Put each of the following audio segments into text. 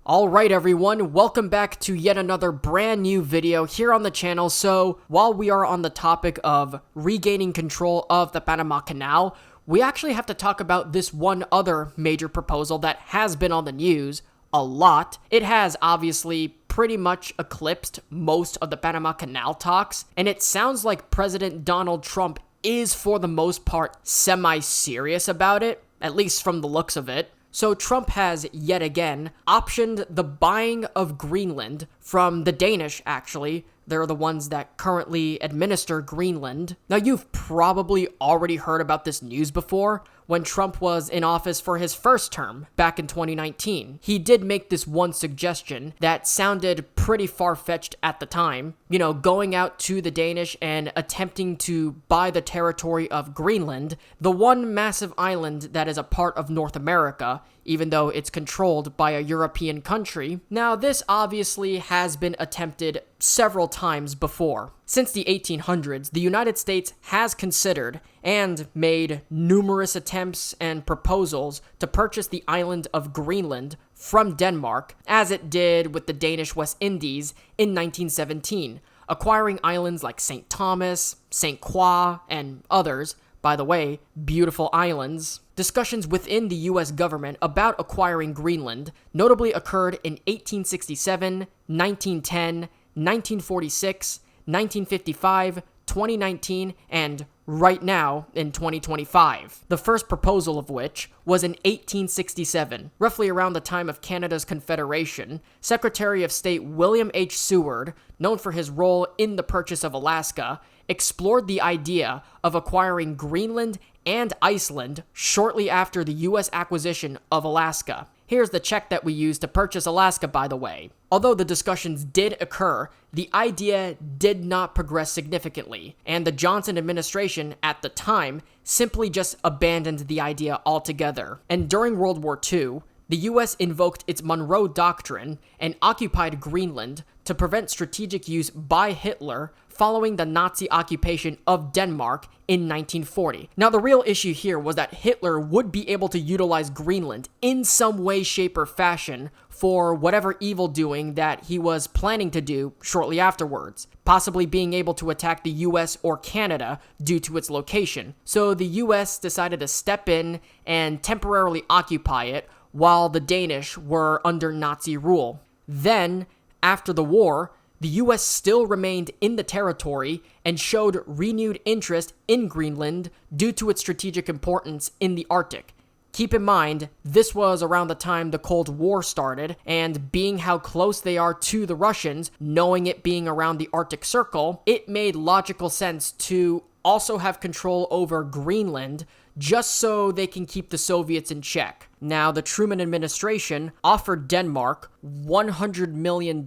Alright everyone, welcome back to yet another brand new video here on the channel. So, while we are on the topic of regaining control of the Panama Canal, we actually have to talk about this one other major proposal that has been on the news a lot. It has obviously pretty much eclipsed most of the Panama Canal talks, and it sounds like President Donald Trump is for the most part semi-serious about it, at least from the looks of it. So Trump has, yet again, optioned the buying of Greenland from the Danish, actually. They're the ones that currently administer Greenland. Now, you've probably already heard about this news before. When Trump was in office for his first term, back in 2019, he did make this one suggestion that sounded pretty far-fetched at the time. You know, going out to the Danish and attempting to buy the territory of Greenland, the one massive island that is a part of North America, even though it's controlled by a European country. Now, this obviously has been attempted several times before. Since the 1800s, the United States has considered and made numerous attempts and proposals to purchase the island of Greenland from Denmark, as it did with the Danish West Indies in 1917, acquiring islands like St. Thomas, St. Croix, and others. By the way, beautiful islands. Discussions within the US government about acquiring Greenland notably occurred in 1867, 1910, 1946, 1955, 2019, and right now in 2025. The first proposal of which was in 1867, roughly around the time of Canada's Confederation. Secretary of State William H. Seward, known for his role in the purchase of Alaska, explored the idea of acquiring Greenland and Iceland shortly after the US acquisition of Alaska. Here's the check that we used to purchase Alaska, by the way. Although the discussions did occur, the idea did not progress significantly, and the Johnson administration at the time simply just abandoned the idea altogether. And during World War II, the US invoked its Monroe Doctrine and occupied Greenland to prevent strategic use by Hitler following the Nazi occupation of Denmark in 1940. Now, the real issue here was that Hitler would be able to utilize Greenland in some way, shape, or fashion for whatever evil doing that he was planning to do shortly afterwards, possibly being able to attack the US or Canada due to its location. So the US decided to step in and temporarily occupy it while the Danish were under Nazi rule. Then, after the war, the US still remained in the territory and showed renewed interest in Greenland due to its strategic importance in the Arctic. Keep in mind, this was around the time the Cold War started, and being how close they are to the Russians, knowing it being around the Arctic Circle, it made logical sense to also have control over Greenland just so they can keep the Soviets in check. Now, the Truman administration offered Denmark $100 million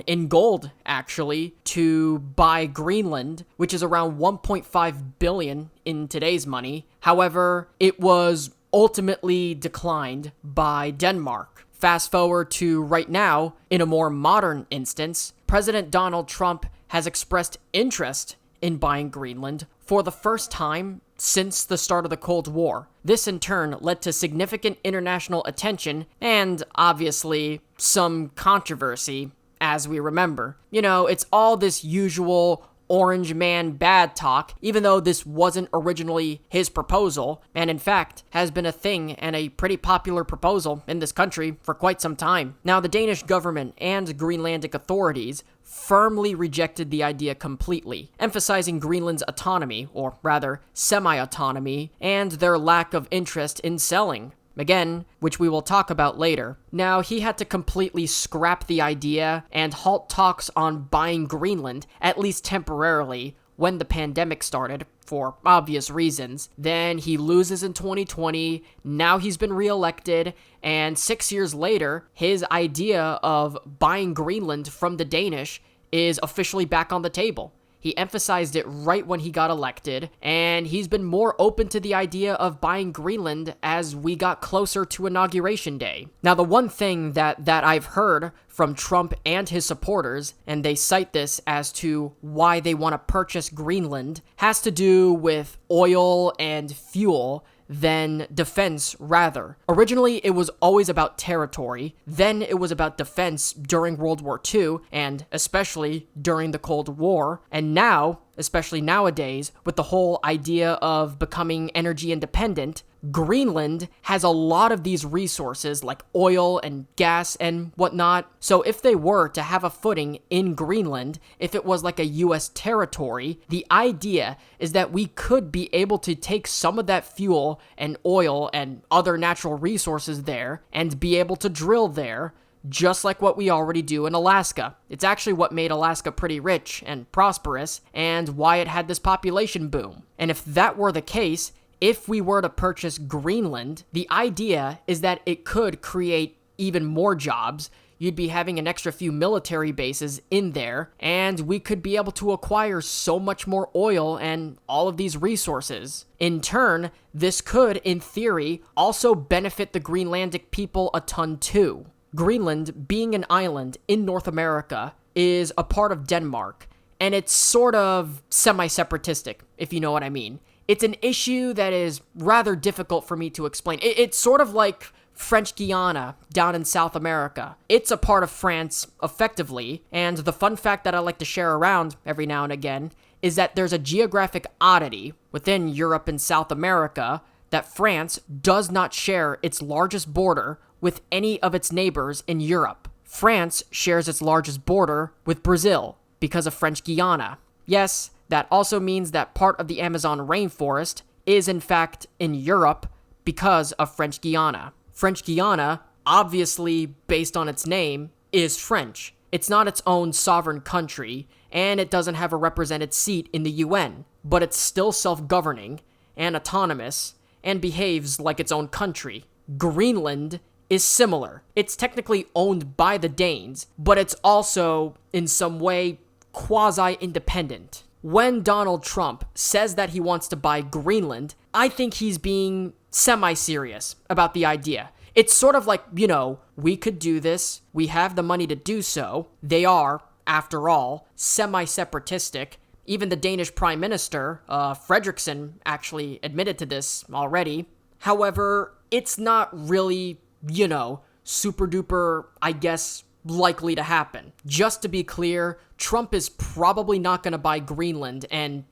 in gold, actually, to buy Greenland, which is around 1.5 billion in today's money. However, it was ultimately declined by Denmark. Fast forward to right now, in a more modern instance, President Donald Trump has expressed interest in buying Greenland for the first time since the start of the Cold War. This in turn led to significant international attention and, obviously, some controversy, as we remember. You know, it's all this usual orange man bad talk, even though this wasn't originally his proposal, and in fact has been a thing and a pretty popular proposal in this country for quite some time. Now, the Danish government and Greenlandic authorities firmly rejected the idea completely, emphasizing Greenland's autonomy, or rather semi-autonomy, and their lack of interest in selling. Again, which we will talk about later. Now, he had to completely scrap the idea and halt talks on buying Greenland, at least temporarily, when the pandemic started, for obvious reasons. Then he loses in 2020, now he's been reelected, and 6 years later, his idea of buying Greenland from the Danish is officially back on the table. He emphasized it right when he got elected, and he's been more open to the idea of buying Greenland as we got closer to Inauguration Day. Now, the one thing that I've heard from Trump and his supporters, and they cite this as to why they want to purchase Greenland, has to do with oil and fuel than defense, rather. Originally, it was always about territory, then it was about defense during World War II, and especially during the Cold War, and now, especially nowadays, with the whole idea of becoming energy independent, Greenland has a lot of these resources like oil and gas and whatnot. So if they were to have a footing in Greenland, if it was like a US territory, the idea is that we could be able to take some of that fuel and oil and other natural resources there and be able to drill there, just like what we already do in Alaska. It's actually what made Alaska pretty rich and prosperous and why it had this population boom. And if that were the case, if we were to purchase Greenland, the idea is that it could create even more jobs. You'd be having an extra few military bases in there, and we could be able to acquire so much more oil and all of these resources. In turn, this could, in theory, also benefit the Greenlandic people a ton too. Greenland, being an island in North America, is a part of Denmark, and it's sort of semi-separatistic, if you know what I mean. It's an issue that is rather difficult for me to explain. It's sort of like French Guiana down in South America. It's a part of France, effectively, and the fun fact that I like to share around every now and again is that there's a geographic oddity within Europe and South America that France does not share its largest border with any of its neighbors in Europe. France shares its largest border with Brazil because of French Guiana. Yes, that also means that part of the Amazon rainforest is in fact in Europe because of French Guiana. French Guiana, obviously based on its name, is French. It's not its own sovereign country, and it doesn't have a represented seat in the UN, but it's still self-governing and autonomous and behaves like its own country. Greenland is similar. It's technically owned by the Danes, but it's also, in some way, quasi-independent. When Donald Trump says that he wants to buy Greenland, I think he's being semi-serious about the idea. It's sort of like, we could do this, we have the money to do so. They are, after all, semi-separatistic. Even the Danish Prime Minister, Frederiksen, actually admitted to this already. However, it's not really, super duper, I guess, likely to happen. Just to be clear, Trump is probably not going to buy Greenland and,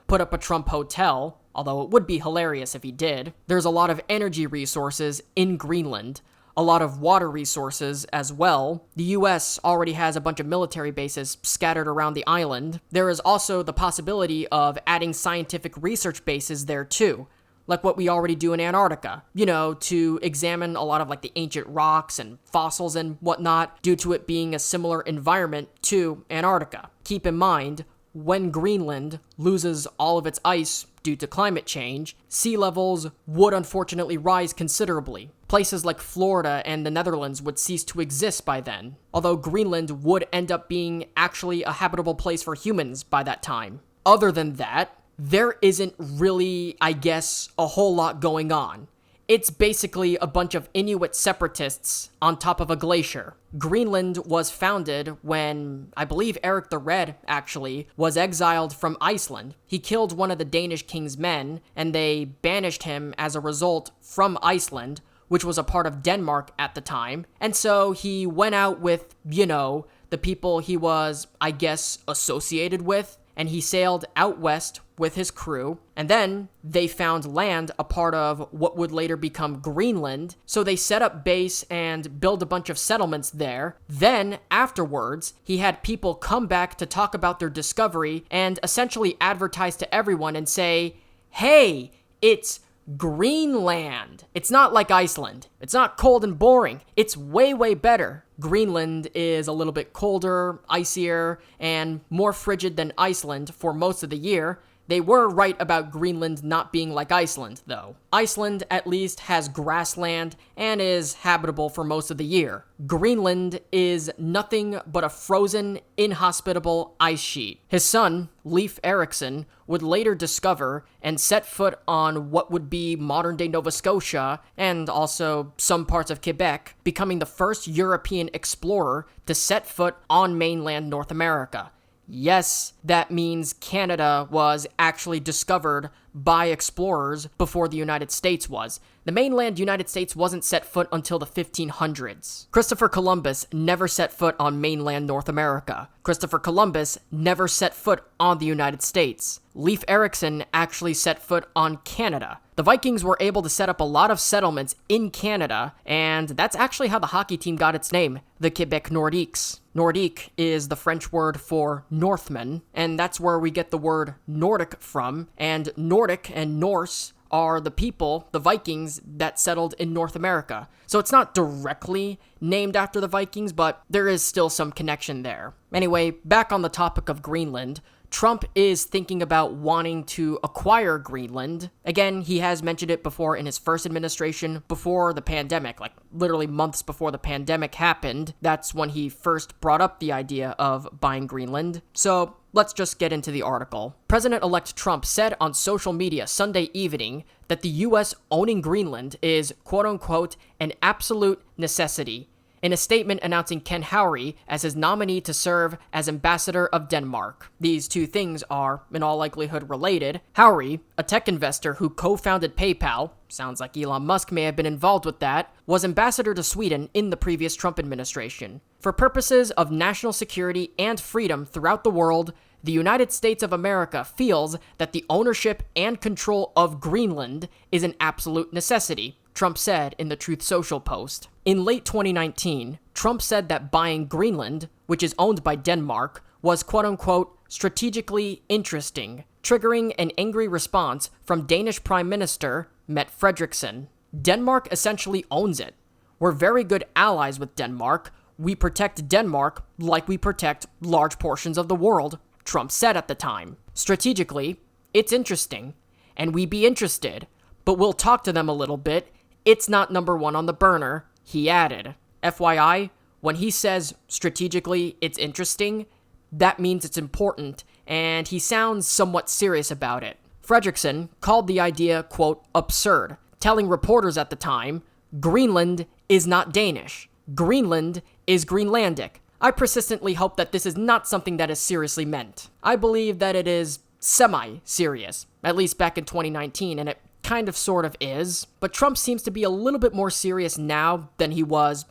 put up a Trump hotel, although it would be hilarious if he did. There's a lot of energy resources in Greenland, a lot of water resources as well. The US already has a bunch of military bases scattered around the island. There is also the possibility of adding scientific research bases there too, like what we already do in Antarctica, to examine a lot of like the ancient rocks and fossils and whatnot, due to it being a similar environment to Antarctica. Keep in mind, when Greenland loses all of its ice due to climate change, sea levels would unfortunately rise considerably. Places like Florida and the Netherlands would cease to exist by then, although Greenland would end up being actually a habitable place for humans by that time. Other than that, there isn't really, I guess, a whole lot going on. It's basically a bunch of Inuit separatists on top of a glacier. Greenland was founded when, I believe Eric the Red, actually, was exiled from Iceland. He killed one of the Danish king's men, and they banished him as a result from Iceland, which was a part of Denmark at the time. And so he went out with, the people he was, I guess, associated with, and he sailed out west with his crew, and then they found land a part of what would later become Greenland, so they set up base and built a bunch of settlements there. Then, afterwards, he had people come back to talk about their discovery and essentially advertise to everyone and say, hey, it's Greenland. It's not like Iceland. It's not cold and boring. It's way, way better. Greenland is a little bit colder, icier, and more frigid than Iceland for most of the year. They were right about Greenland not being like Iceland, though. Iceland, at least, has grassland and is habitable for most of the year. Greenland is nothing but a frozen, inhospitable ice sheet. His son, Leif Erikson, would later discover and set foot on what would be modern-day Nova Scotia and also some parts of Quebec, becoming the first European explorer to set foot on mainland North America. Yes, that means Canada was actually discovered by explorers before the United States was. The mainland United States wasn't set foot until the 1500s. Christopher Columbus never set foot on mainland North America. Christopher Columbus never set foot on the United States. Leif Erikson actually set foot on Canada. The Vikings were able to set up a lot of settlements in Canada, and that's actually how the hockey team got its name, the Quebec Nordiques. Nordique is the French word for Northman, and that's where we get the word Nordic from, and Nordic and Norse are the people, the Vikings, that settled in North America. So it's not directly named after the Vikings, but there is still some connection there. Anyway, back on the topic of Greenland, Trump is thinking about wanting to acquire Greenland. Again, he has mentioned it before in his first administration, before the pandemic, like literally months before the pandemic happened. That's when he first brought up the idea of buying Greenland. So let's just get into the article. President-elect Trump said on social media Sunday evening that the U.S. owning Greenland is, quote-unquote, an absolute necessity, in a statement announcing Ken Howry as his nominee to serve as ambassador of Denmark. These two things are, in all likelihood, related. Howry, a tech investor who co-founded PayPal, sounds like Elon Musk may have been involved with that, was ambassador to Sweden in the previous Trump administration. For purposes of national security and freedom throughout the world, the United States of America feels that the ownership and control of Greenland is an absolute necessity, Trump said in the Truth Social post. In late 2019, Trump said that buying Greenland, which is owned by Denmark, was quote-unquote strategically interesting, triggering an angry response from Danish Prime Minister Mette Frederiksen. Denmark essentially owns it. We're very good allies with Denmark. We protect Denmark like we protect large portions of the world, Trump said at the time. Strategically, it's interesting, and we be interested, but we'll talk to them a little bit. It's not number one on the burner, he added. FYI, when he says strategically it's interesting, that means it's important, and he sounds somewhat serious about it. Frederiksen called the idea, quote, absurd, telling reporters at the time, Greenland is not Danish. Greenland is Greenlandic. I persistently hope that this is not something that is seriously meant. I believe that it is semi-serious, at least back in 2019, and it kind of sort of is, but Trump seems to be a little bit more serious now than he was,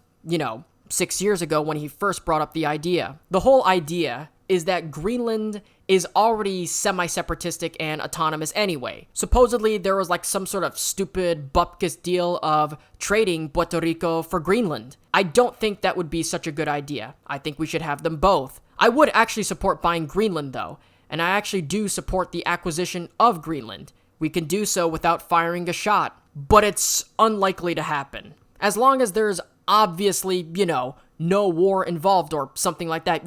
6 years ago when he first brought up the idea. The whole idea is that Greenland is already semi-separatistic and autonomous anyway. Supposedly, there was like some sort of stupid bupkis deal of trading Puerto Rico for Greenland. I don't think that would be such a good idea. I think we should have them both. I would actually support buying Greenland though, and I actually do support the acquisition of Greenland. We can do so without firing a shot, but it's unlikely to happen. As long as there's obviously, no war involved or something like that.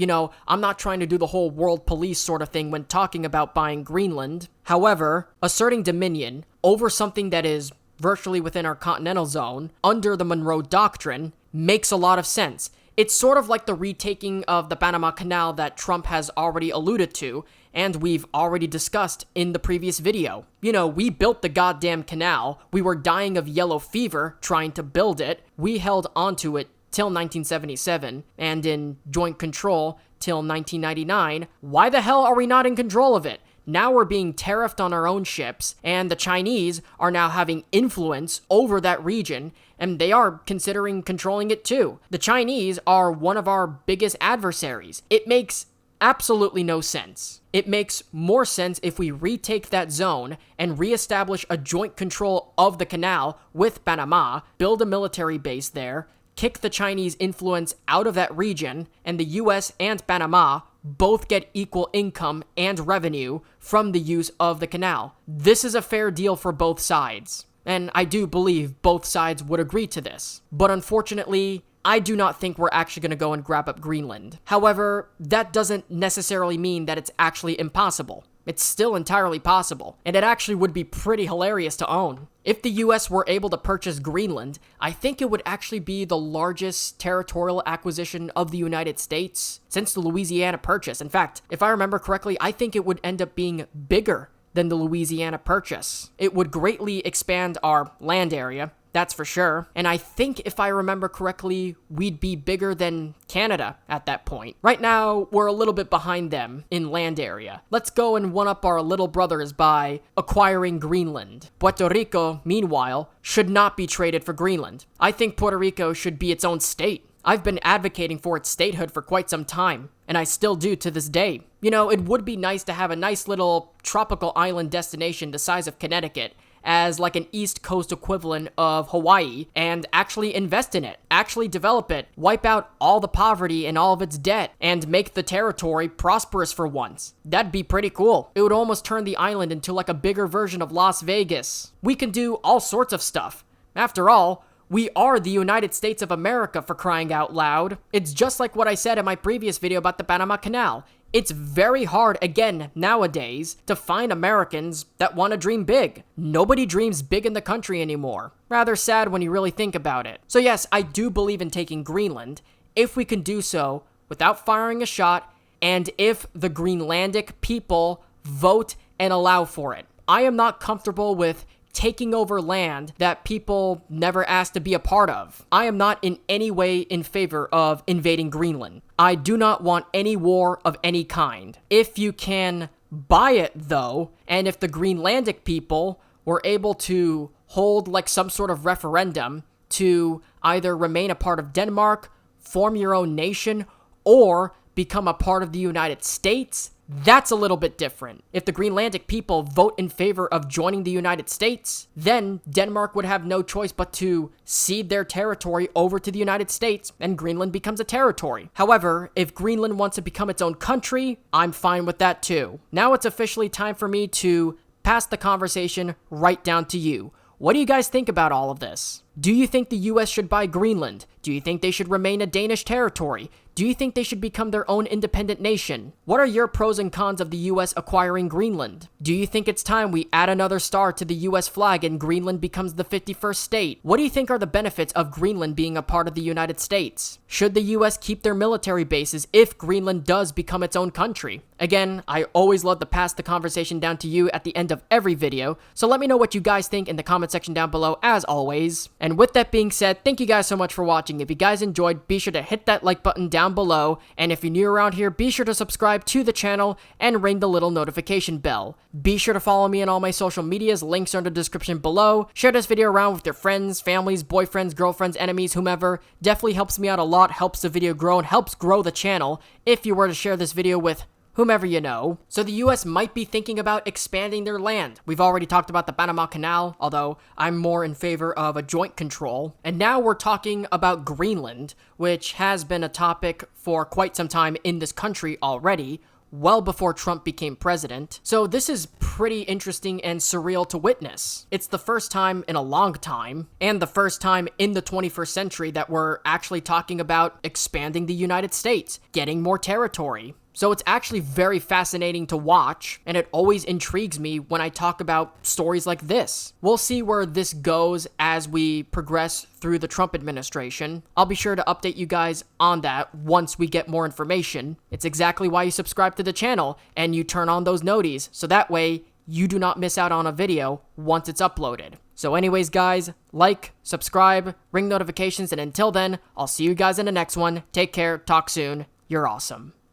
I'm not trying to do the whole world police sort of thing when talking about buying Greenland. However, asserting dominion over something that is virtually within our continental zone under the Monroe Doctrine makes a lot of sense. It's sort of like the retaking of the Panama Canal that Trump has already alluded to, and we've already discussed in the previous video. We built the goddamn canal. We were dying of yellow fever trying to build it. We held onto it till 1977, and in joint control till 1999. Why the hell are we not in control of it? Now we're being tariffed on our own ships, and the Chinese are now having influence over that region, and they are considering controlling it too. The Chinese are one of our biggest adversaries. It makes absolutely no sense. It makes more sense if we retake that zone and reestablish a joint control of the canal with Panama, build a military base there, kick the Chinese influence out of that region, and the US and Panama both get equal income and revenue from the use of the canal. This is a fair deal for both sides, and I do believe both sides would agree to this. But unfortunately, I do not think we're actually going to go and grab up Greenland. However, that doesn't necessarily mean that it's actually impossible. It's still entirely possible, and it actually would be pretty hilarious to own. If the US were able to purchase Greenland, I think it would actually be the largest territorial acquisition of the United States since the Louisiana Purchase. In fact, if I remember correctly, I think it would end up being bigger than the Louisiana Purchase. It would greatly expand our land area, that's for sure. And I think if I remember correctly, we'd be bigger than Canada at that point. Right now, we're a little bit behind them in land area. Let's go and one-up our little brothers by acquiring Greenland. Puerto Rico, meanwhile, should not be traded for Greenland. I think Puerto Rico should be its own state. I've been advocating for its statehood for quite some time, and I still do to this day. You know, it would be nice to have a nice little tropical island destination the size of Connecticut as like an East Coast equivalent of Hawaii and actually invest in it, actually develop it, wipe out all the poverty and all of its debt, and make the territory prosperous for once. That'd be pretty cool. It would almost turn the island into like a bigger version of Las Vegas. We can do all sorts of stuff. After all, we are the United States of America, for crying out loud. It's just like what I said in my previous video about the Panama Canal. It's very hard, again, nowadays, to find Americans that want to dream big. Nobody dreams big in the country anymore. Rather sad when you really think about it. So yes, I do believe in taking Greenland, if we can do so without firing a shot, and if the Greenlandic people vote and allow for it. I am not comfortable with taking over land that people never asked to be a part of. I am not in any way in favor of invading Greenland. I do not want any war of any kind. If you can buy it, though, and if the Greenlandic people were able to hold like some sort of referendum to either remain a part of Denmark, form your own nation, or become a part of the United States, that's a little bit different. If the Greenlandic people vote in favor of joining the United States, then Denmark would have no choice but to cede their territory over to the United States, and Greenland becomes a territory. However, if Greenland wants to become its own country, I'm fine with that too. Now it's officially time for me to pass the conversation right down to you. What do you guys think about all of this? Do you think the US should buy Greenland? Do you think they should remain a Danish territory? Do you think they should become their own independent nation? What are your pros and cons of the US acquiring Greenland? Do you think it's time we add another star to the US flag and Greenland becomes the 51st state? What do you think are the benefits of Greenland being a part of the United States? Should the US keep their military bases if Greenland does become its own country? Again, I always love to pass the conversation down to you at the end of every video, so let me know what you guys think in the comment section down below as always. And with that being said, thank you guys so much for watching. If you guys enjoyed, be sure to hit that like button down below, and if you're new around here, be sure to subscribe to the channel and ring the little notification bell. Be sure to follow me on all my social medias, links are in the description below. Share this video around with your friends, families, boyfriends, girlfriends, enemies, whomever. Definitely helps me out a lot, helps the video grow, and helps grow the channel if you were to share this video with whomever you know. So the US might be thinking about expanding their land. We've already talked about the Panama Canal, although I'm more in favor of a joint control. And now we're talking about Greenland, which has been a topic for quite some time in this country already, well before Trump became president. So this is pretty interesting and surreal to witness. It's the first time in a long time, and the first time in the 21st century that we're actually talking about expanding the United States, getting more territory. So it's actually very fascinating to watch, and it always intrigues me when I talk about stories like this. We'll see where this goes as we progress through the Trump administration. I'll be sure to update you guys on that once we get more information. It's exactly why you subscribe to the channel and you turn on those noties, so that way you do not miss out on a video once it's uploaded. So anyways, guys, like, subscribe, ring notifications, and until then, I'll see you guys in the next one. Take care, talk soon, you're awesome.